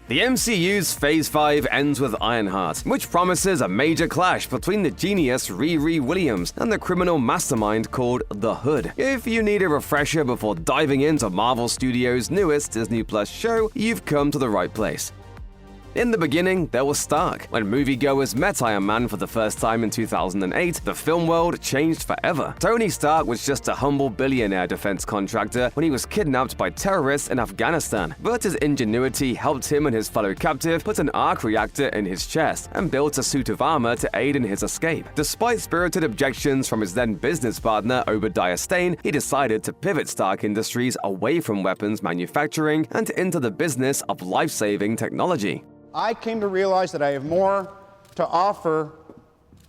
The MCU's Phase 5 ends with Ironheart, which promises a major clash between the genius Riri Williams and the criminal mastermind called The Hood. If you need a refresher before diving into Marvel Studios' newest Disney Plus show, you've come to the right place. In the beginning, there was Stark. When moviegoers met Iron Man for the first time in 2008, the film world changed forever. Tony Stark was just a humble billionaire defense contractor when he was kidnapped by terrorists in Afghanistan. But his ingenuity helped him and his fellow captive put an arc reactor in his chest and built a suit of armor to aid in his escape. Despite spirited objections from his then business partner Obadiah Stane, he decided to pivot Stark Industries away from weapons manufacturing and into the business of life-saving technology. I came to realize that I have more to offer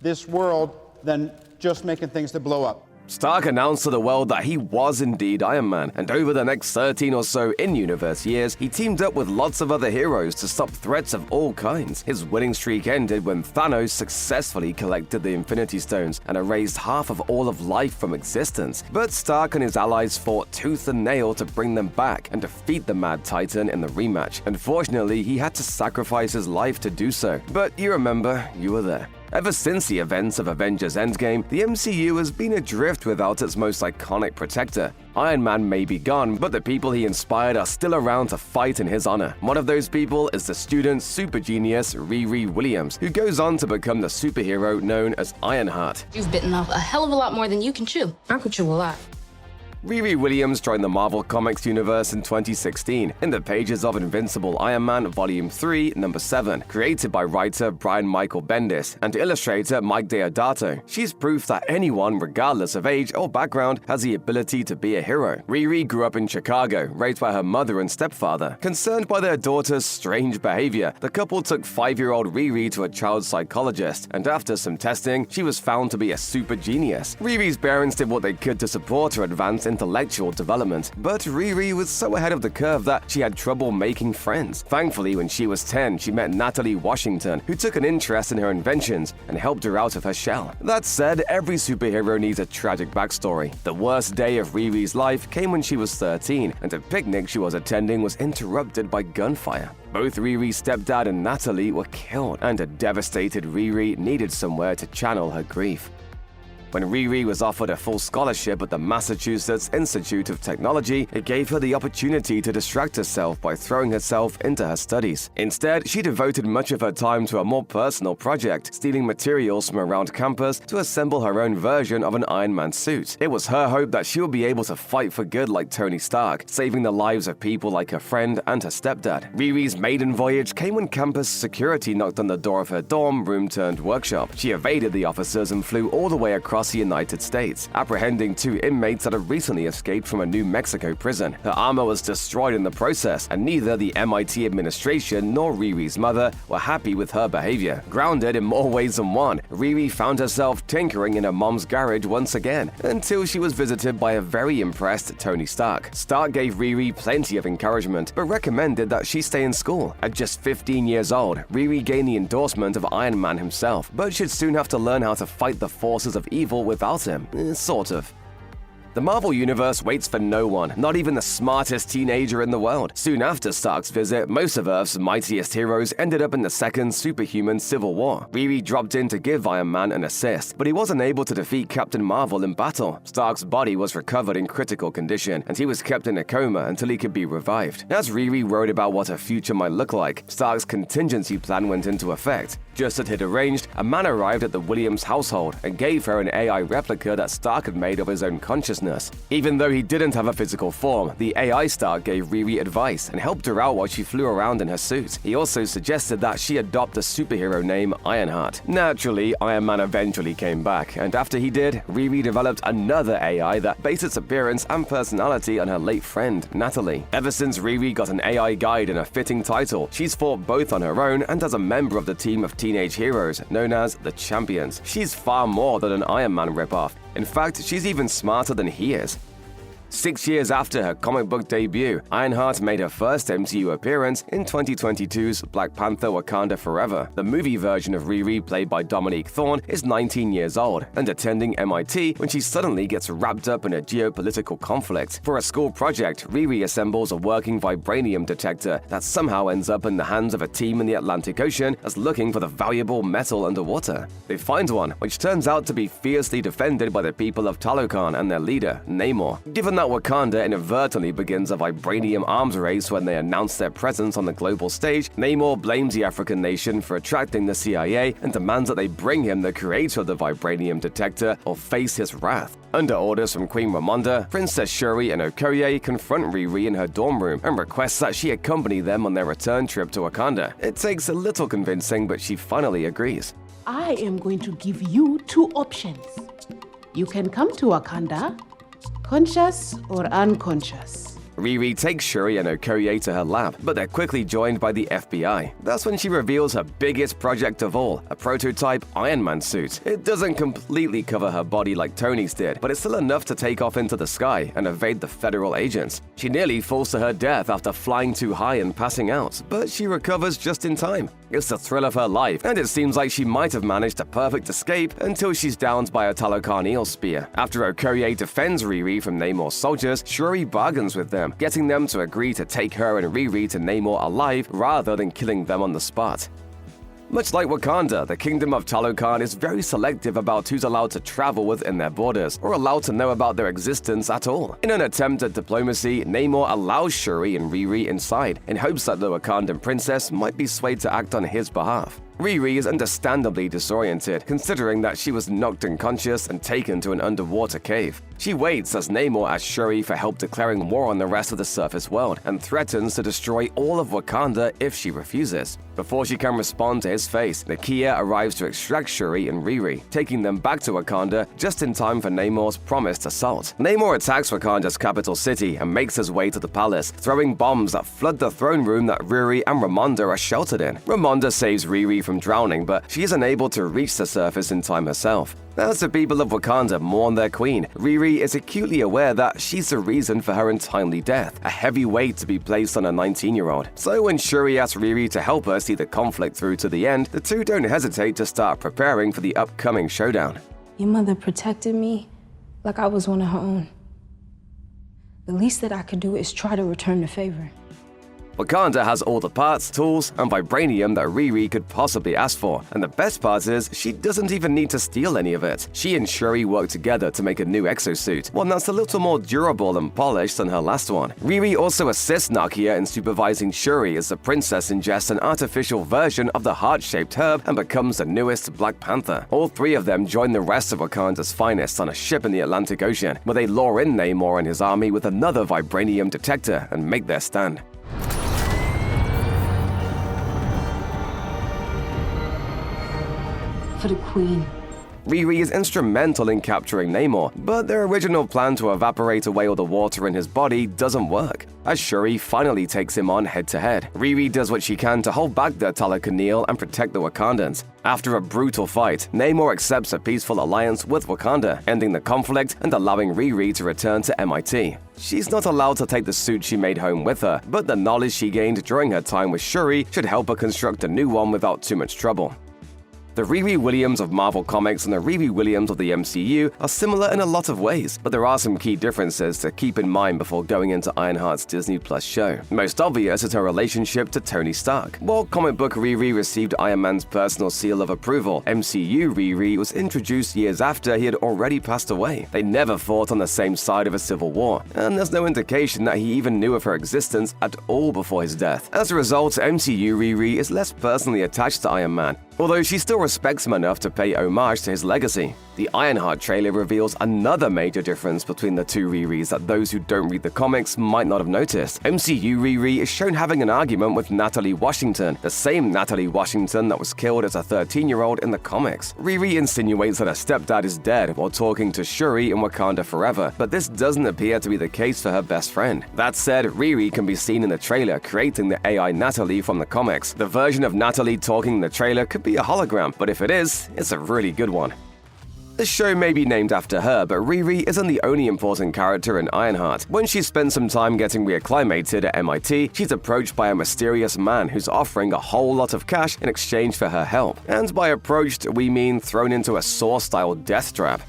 this world than just making things that blow up. Stark announced to the world that he was indeed Iron Man, and over the next 13 or so in-universe years, he teamed up with lots of other heroes to stop threats of all kinds. His winning streak ended when Thanos successfully collected the Infinity Stones and erased half of all of life from existence. But Stark and his allies fought tooth and nail to bring them back and defeat the Mad Titan in the rematch. Unfortunately, he had to sacrifice his life to do so. But you remember, you were there. Ever since the events of Avengers Endgame, the MCU has been adrift without its most iconic protector. Iron Man may be gone, but the people he inspired are still around to fight in his honor. One of those people is the student super genius Riri Williams, who goes on to become the superhero known as Ironheart. You've bitten off a hell of a lot more than you can chew. I could chew a lot. Riri Williams joined the Marvel Comics universe in 2016 in the pages of Invincible Iron Man Volume 3, Number 7, created by writer Brian Michael Bendis and illustrator Mike Deodato. She's proof that anyone, regardless of age or background, has the ability to be a hero. Riri grew up in Chicago, raised by her mother and stepfather. Concerned by their daughter's strange behavior, the couple took 5-year-old Riri to a child psychologist, and after some testing, she was found to be a super genius. Riri's parents did what they could to support her advance intellectual development, but Riri was so ahead of the curve that she had trouble making friends. Thankfully, when she was 10, she met Natalie Washington, who took an interest in her inventions and helped her out of her shell. That said, every superhero needs a tragic backstory. The worst day of Riri's life came when she was 13, and a picnic she was attending was interrupted by gunfire. Both Riri's stepdad and Natalie were killed, and a devastated Riri needed somewhere to channel her grief. When Riri was offered a full scholarship at the Massachusetts Institute of Technology, it gave her the opportunity to distract herself by throwing herself into her studies. Instead, she devoted much of her time to a more personal project, stealing materials from around campus to assemble her own version of an Iron Man suit. It was her hope that she would be able to fight for good like Tony Stark, saving the lives of people like her friend and her stepdad. Riri's maiden voyage came when campus security knocked on the door of her dorm room turned workshop. She evaded the officers and flew all the way across the United States, apprehending 2 inmates that had recently escaped from a New Mexico prison. Her armor was destroyed in the process, and neither the MIT administration nor Riri's mother were happy with her behavior. Grounded in more ways than one, Riri found herself tinkering in her mom's garage once again, until she was visited by a very impressed Tony Stark. Stark gave Riri plenty of encouragement, but recommended that she stay in school. At just 15 years old, Riri gained the endorsement of Iron Man himself, but she'd soon have to learn how to fight the forces of evil without him. Sort of. The Marvel Universe waits for no one, not even the smartest teenager in the world. Soon after Stark's visit, most of Earth's mightiest heroes ended up in the second superhuman Civil War. Riri dropped in to give Iron Man an assist, but he wasn't able to defeat Captain Marvel in battle. Stark's body was recovered in critical condition, and he was kept in a coma until he could be revived. As Riri worried about what her future might look like, Stark's contingency plan went into effect. Just as he'd arranged, a man arrived at the Williams household and gave her an AI replica that Stark had made of his own consciousness. Even though he didn't have a physical form, the AI Stark gave Riri advice and helped her out while she flew around in her suit. He also suggested that she adopt a superhero name Ironheart. Naturally, Iron Man eventually came back, and after he did, Riri developed another AI that based its appearance and personality on her late friend, Natalie. Ever since Riri got an AI guide and a fitting title, she's fought both on her own and as a member of the team of teenage heroes known as the Champions. She's far more than an Iron Man ripoff. In fact, she's even smarter than he is. 6 years after her comic book debut, Ironheart made her first MCU appearance in 2022's Black Panther: Wakanda Forever. The movie version of Riri, played by Dominique Thorne, is 19 years old and attending MIT when she suddenly gets wrapped up in a geopolitical conflict. For a school project, Riri assembles a working vibranium detector that somehow ends up in the hands of a team in the Atlantic Ocean as looking for the valuable metal underwater. They find one, which turns out to be fiercely defended by the people of Talokan and their leader, Namor. Given that Wakanda inadvertently begins a vibranium arms race when they announce their presence on the global stage, Namor blames the African nation for attracting the CIA and demands that they bring him the creator of the vibranium detector or face his wrath. Under orders from Queen Ramonda, Princess Shuri and Okoye confront Riri in her dorm room and request that she accompany them on their return trip to Wakanda. It takes a little convincing, but she finally agrees. I am going to give you 2 options. You can come to Wakanda, conscious or unconscious. Riri takes Shuri and Okoye to her lab, but they're quickly joined by the FBI. That's when she reveals her biggest project of all, a prototype Iron Man suit. It doesn't completely cover her body like Tony's did, but it's still enough to take off into the sky and evade the federal agents. She nearly falls to her death after flying too high and passing out, but she recovers just in time. It's the thrill of her life, and it seems like she might have managed a perfect escape until she's downed by a Talokan eel spear. After Okoye defends Riri from Namor's soldiers, Shuri bargains with them, getting them to agree to take her and Riri to Namor alive rather than killing them on the spot. Much like Wakanda, the Kingdom of Talokan is very selective about who's allowed to travel within their borders, or allowed to know about their existence at all. In an attempt at diplomacy, Namor allows Shuri and Riri inside, in hopes that the Wakandan princess might be swayed to act on his behalf. Riri is understandably disoriented, considering that she was knocked unconscious and taken to an underwater cave. She waits as Namor asks Shuri for help declaring war on the rest of the surface world and threatens to destroy all of Wakanda if she refuses. Before she can respond to his face, Nakia arrives to extract Shuri and Riri, taking them back to Wakanda just in time for Namor's promised assault. Namor attacks Wakanda's capital city and makes his way to the palace, throwing bombs that flood the throne room that Riri and Ramonda are sheltered in. Ramonda saves Riri from drowning, but she is unable to reach the surface in time herself. As the people of Wakanda mourn their queen, Riri is acutely aware that she's the reason for her untimely death, a heavy weight to be placed on a 19-year-old. So when Shuri asks Riri to help her see the conflict through to the end, the two don't hesitate to start preparing for the upcoming showdown. Your mother protected me like I was one of her own. The least that I could do is try to return the favor. Wakanda has all the parts, tools, and vibranium that Riri could possibly ask for, and the best part is, she doesn't even need to steal any of it. She and Shuri work together to make a new exosuit, one that's a little more durable and polished than her last one. Riri also assists Nakia in supervising Shuri as the princess ingests an artificial version of the heart-shaped herb and becomes the newest Black Panther. All 3 of them join the rest of Wakanda's finest on a ship in the Atlantic Ocean, where they lure in Namor and his army with another vibranium detector and make their stand. For the queen. Riri is instrumental in capturing Namor, but their original plan to evaporate away all the water in his body doesn't work. As Shuri finally takes him on head-to-head, Riri does what she can to hold back the Talokan eel and protect the Wakandans. After a brutal fight, Namor accepts a peaceful alliance with Wakanda, ending the conflict and allowing Riri to return to MIT. She's not allowed to take the suit she made home with her, but the knowledge she gained during her time with Shuri should help her construct a new one without too much trouble. The Riri Williams of Marvel Comics and the Riri Williams of the MCU are similar in a lot of ways, but there are some key differences to keep in mind before going into Ironheart's Disney Plus show. Most obvious is her relationship to Tony Stark. While comic book Riri received Iron Man's personal seal of approval, MCU Riri was introduced years after he had already passed away. They never fought on the same side of a civil war, and there's no indication that he even knew of her existence at all before his death. As a result, MCU Riri is less personally attached to Iron Man, although she still respects him enough to pay homage to his legacy. The Ironheart trailer reveals another major difference between the 2 Riris that those who don't read the comics might not have noticed. MCU Riri is shown having an argument with Natalie Washington, the same Natalie Washington that was killed as a 13-year-old in the comics. Riri insinuates that her stepdad is dead while talking to Shuri in Wakanda Forever, but this doesn't appear to be the case for her best friend. That said, Riri can be seen in the trailer creating the AI Natalie from the comics. The version of Natalie talking in the trailer could be a hologram, but if it is, it's a really good one. The show may be named after her, but Riri isn't the only important character in Ironheart. When she spends some time getting reacclimated at MIT, she's approached by a mysterious man who's offering a whole lot of cash in exchange for her help. And by approached, we mean thrown into a Saw-style death trap.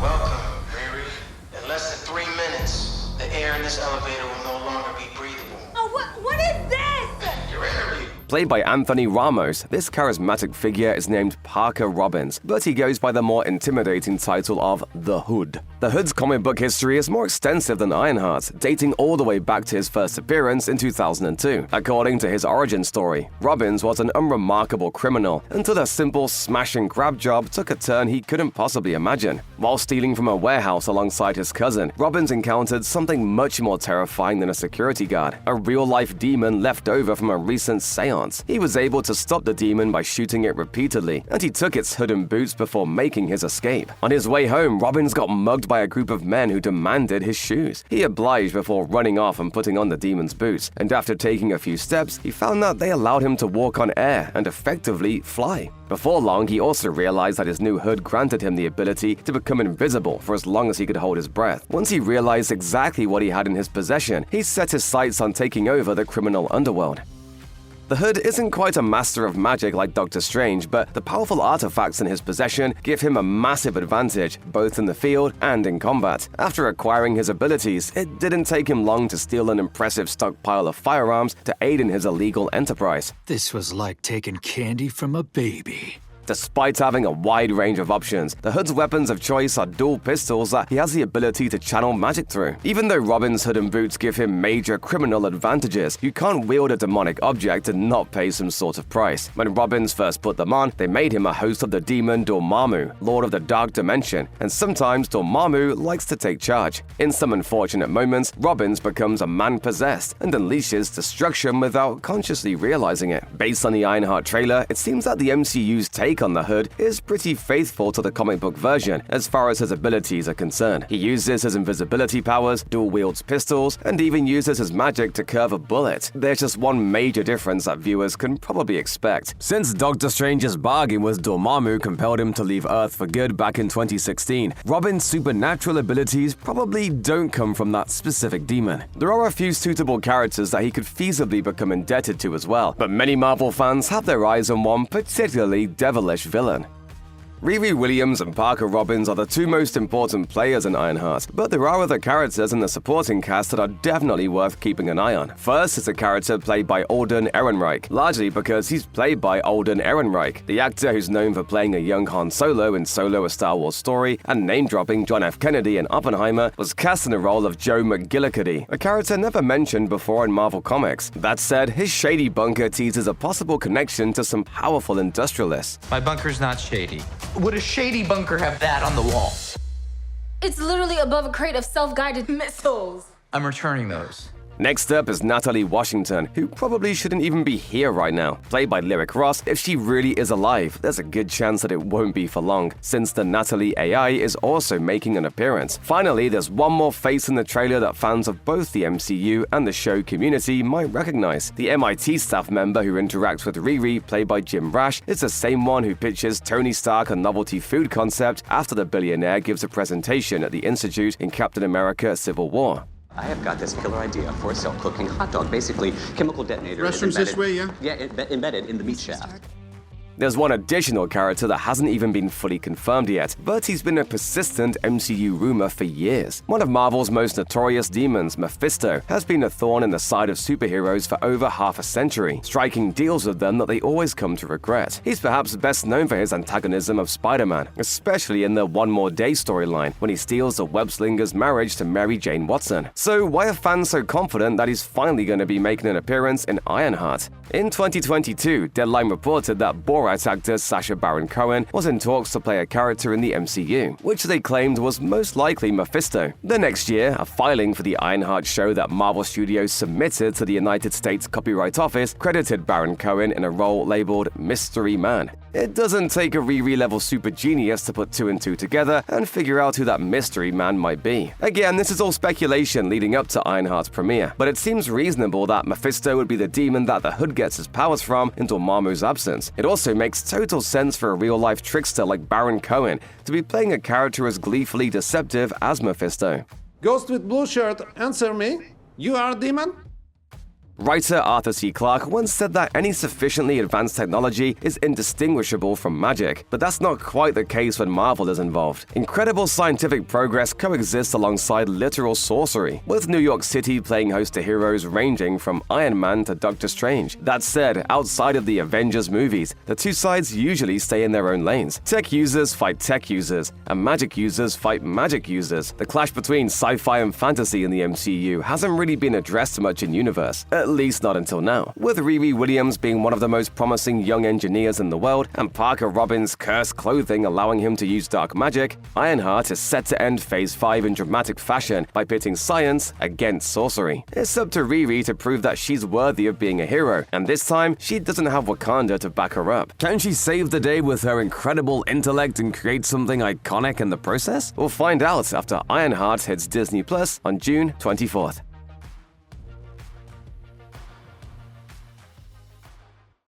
Welcome, Riri. In less than 3 minutes, the air in this elevator will no longer be breathable. Oh, what is this? Your interview. Played by Anthony Ramos, this charismatic figure is named Parker Robbins, but he goes by the more intimidating title of The Hood. The Hood's comic book history is more extensive than Ironheart's, dating all the way back to his first appearance in 2002. According to his origin story, Robbins was an unremarkable criminal until a simple smash and grab job took a turn he couldn't possibly imagine. While stealing from a warehouse alongside his cousin, Robbins encountered something much more terrifying than a security guard, a real-life demon left over from a recent seance. He was able to stop the demon by shooting it repeatedly, and he took its hood and boots before making his escape. On his way home, Robbins got mugged by a group of men who demanded his shoes. He obliged before running off and putting on the demon's boots, and after taking a few steps, he found that they allowed him to walk on air and effectively fly. Before long, he also realized that his new hood granted him the ability to become invisible for as long as he could hold his breath. Once he realized exactly what he had in his possession, he set his sights on taking over the criminal underworld. The Hood isn't quite a master of magic like Doctor Strange, but the powerful artifacts in his possession give him a massive advantage, both in the field and in combat. After acquiring his abilities, it didn't take him long to steal an impressive stockpile of firearms to aid in his illegal enterprise. This was like taking candy from a baby. Despite having a wide range of options, the Hood's weapons of choice are dual pistols that he has the ability to channel magic through. Even though Robin's hood and boots give him major criminal advantages, you can't wield a demonic object and not pay some sort of price. When Robbins first put them on, they made him a host of the demon Dormammu, Lord of the Dark Dimension, and sometimes Dormammu likes to take charge. In some unfortunate moments, Robbins becomes a man possessed and unleashes destruction without consciously realizing it. Based on the Ironheart trailer, it seems that the MCU's take on the Hood is pretty faithful to the comic book version as far as his abilities are concerned. He uses his invisibility powers, dual wields pistols, and even uses his magic to curve a bullet. There's just one major difference that viewers can probably expect. Since Doctor Strange's bargain with Dormammu compelled him to leave Earth for good back in 2016, Robin's supernatural abilities probably don't come from that specific demon. There are a few suitable characters that he could feasibly become indebted to as well, but many Marvel fans have their eyes on one particularly devilish villain. Riri Williams and Parker Robbins are the two most important players in Ironheart, but there are other characters in the supporting cast that are definitely worth keeping an eye on. First is a character played by Alden Ehrenreich, largely because he's played by Alden Ehrenreich, the actor who's known for playing a young Han Solo in Solo: A Star Wars Story and name-dropping John F. Kennedy in Oppenheimer, was cast in the role of Joe McGillicuddy, a character never mentioned before in Marvel Comics. That said, his shady bunker teases a possible connection to some powerful industrialists. My bunker's not shady. Would a shady bunker have that on the wall? It's literally above a crate of self-guided missiles. I'm returning those. Next up is Natalie Washington, who probably shouldn't even be here right now. Played by Lyric Ross, if she really is alive, there's a good chance that it won't be for long, since the Natalie AI is also making an appearance. Finally, there's one more face in the trailer that fans of both the MCU and the show community might recognize. The MIT staff member who interacts with Riri, played by Jim Rash, is the same one who pitches Tony Stark a novelty food concept after the billionaire gives a presentation at the Institute in Captain America: Civil War. I have got this killer idea for a self-cooking hot dog, basically chemical detonator. Restrooms this way, yeah? Yeah, embedded in the meat shaft. There's one additional character that hasn't even been fully confirmed yet, but he's been a persistent MCU rumor for years. One of Marvel's most notorious demons, Mephisto, has been a thorn in the side of superheroes for over half a century, striking deals with them that they always come to regret. He's perhaps best known for his antagonism of Spider-Man, especially in the One More Day storyline, when he steals the web-slinger's marriage to Mary Jane Watson. So why are fans so confident that he's finally going to be making an appearance in Ironheart? In 2022, Deadline reported that Borat actor Sacha Baron Cohen was in talks to play a character in the MCU, which they claimed was most likely Mephisto. The next year, a filing for the Ironheart show that Marvel Studios submitted to the United States Copyright Office credited Baron Cohen in a role labeled Mystery Man. It doesn't take a Riri-level super genius to put 2 and 2 together and figure out who that mystery man might be. Again, this is all speculation leading up to Ironheart's premiere, but it seems reasonable that Mephisto would be the demon that the Hood gets his powers from in Dormammu's absence. It also makes total sense for a real-life trickster like Baron Cohen to be playing a character as gleefully deceptive as Mephisto. Ghost with blue shirt, answer me. You are a demon? Writer Arthur C. Clarke once said that any sufficiently advanced technology is indistinguishable from magic, but that's not quite the case when Marvel is involved. Incredible scientific progress coexists alongside literal sorcery, with New York City playing host to heroes ranging from Iron Man to Doctor Strange. That said, outside of the Avengers movies, the two sides usually stay in their own lanes. Tech users fight tech users, and magic users fight magic users. The clash between sci-fi and fantasy in the MCU hasn't really been addressed much in universe, at least not until now. With Riri Williams being one of the most promising young engineers in the world, and Parker Robin's cursed clothing allowing him to use dark magic, Ironheart is set to end Phase 5 in dramatic fashion by pitting science against sorcery. It's up to Riri to prove that she's worthy of being a hero, and this time, she doesn't have Wakanda to back her up. Can she save the day with her incredible intellect and create something iconic in the process? We'll find out after Ironheart hits Disney Plus on June 24th.